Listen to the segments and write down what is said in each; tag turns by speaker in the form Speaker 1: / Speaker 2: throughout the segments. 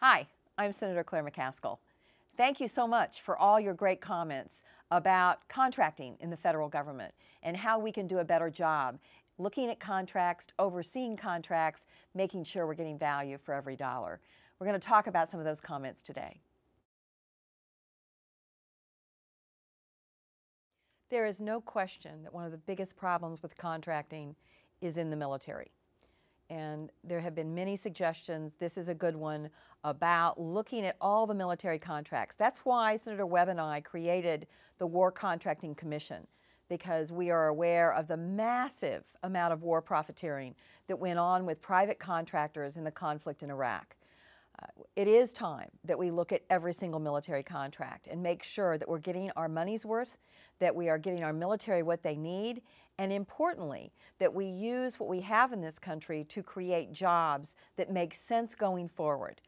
Speaker 1: Hi, I'm Senator Claire McCaskill. Thank you so much for all your great comments about contracting in the federal government and how we can do a better job looking at contracts, overseeing contracts, making sure we're getting value for every dollar. We're going to talk about some of those comments today. There is no question that one of the biggest problems with contracting is in the military. And there have been many suggestions, this is a good one, about looking at all the military contracts. That's why Senator Webb and I created the War Contracting Commission, because we are aware of the massive amount of war profiteering that went on with private contractors in the conflict in Iraq. It is time that we look at every single military contract and make sure that we're getting our money's worth, that we are getting our military what they need, and importantly, that we use what we have in this country to create jobs that make sense going forward.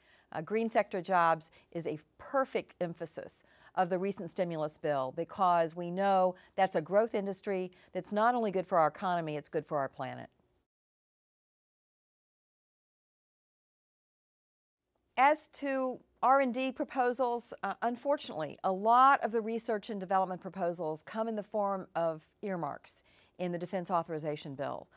Speaker 1: Green sector jobs is a perfect emphasis of the recent stimulus bill because we know that's a growth industry that's not only good for our economy, it's good for our planet. As to R&D proposals, unfortunately, a lot of the research and development proposals come in the form of earmarks in the Defense Authorization Bill.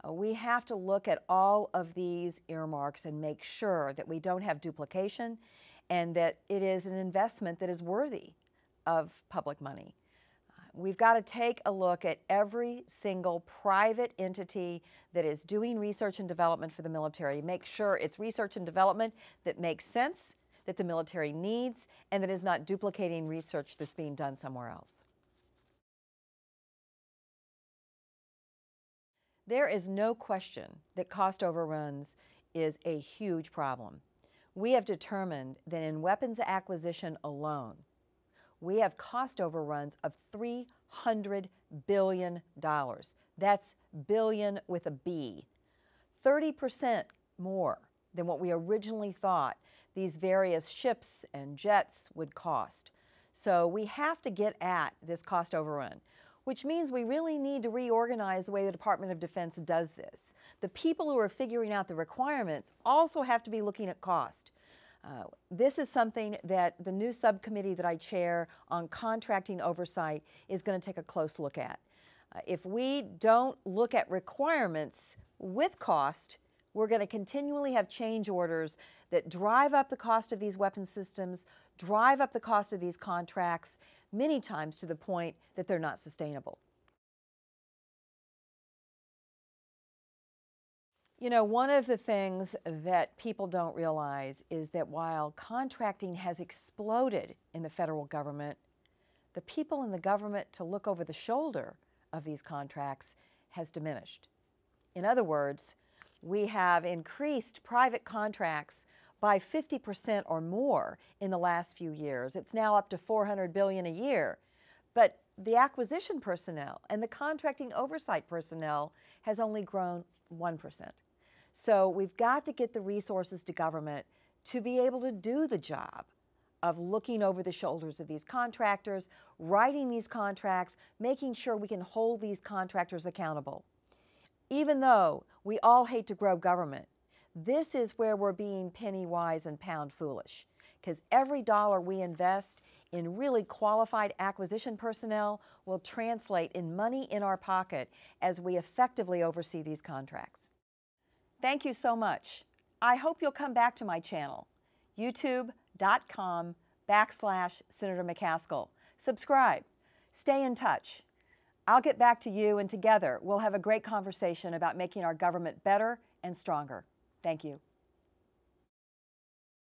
Speaker 1: We have to look at all of these earmarks and make sure that we don't have duplication and that it is an investment that is worthy of public money. We've got to take a look at every single private entity that is doing research and development for the military. Make sure it's research and development that makes sense, that the military needs, and that is not duplicating research that's being done somewhere else. There is no question that cost overruns is a huge problem. We have determined that in weapons acquisition alone, we have cost overruns of $300 billion. That's billion with a B. 30% more than what we originally thought these various ships and jets would cost. So we have to get at this cost overrun, which means we really need to reorganize the way the Department of Defense does this. The people who are figuring out the requirements also have to be looking at cost. This is something that the new subcommittee that I chair on contracting oversight is going to take a close look at. If we don't look at requirements with cost, we're going to continually have change orders that drive up the cost of these weapon systems, drive up the cost of these contracts, many times to the point that they're not sustainable. You know, one of the things that people don't realize is that while contracting has exploded in the federal government, the people in the government to look over the shoulder of these contracts has diminished. In other words, we have increased private contracts by 50% or more in the last few years. It's now up to $400 billion a year. But the acquisition personnel and the contracting oversight personnel has only grown 1%. So we've got to get the resources to government to be able to do the job of looking over the shoulders of these contractors, writing these contracts, making sure we can hold these contractors accountable. Even though we all hate to grow government, this is where we're being penny wise and pound foolish, because every dollar we invest in really qualified acquisition personnel will translate in money in our pocket as we effectively oversee these contracts. Thank you so much. I hope you'll come back to my channel, youtube.com/Senator McCaskill. Subscribe. Stay in touch. I'll get back to you, and together we'll have a great conversation about making our government better and stronger. Thank you.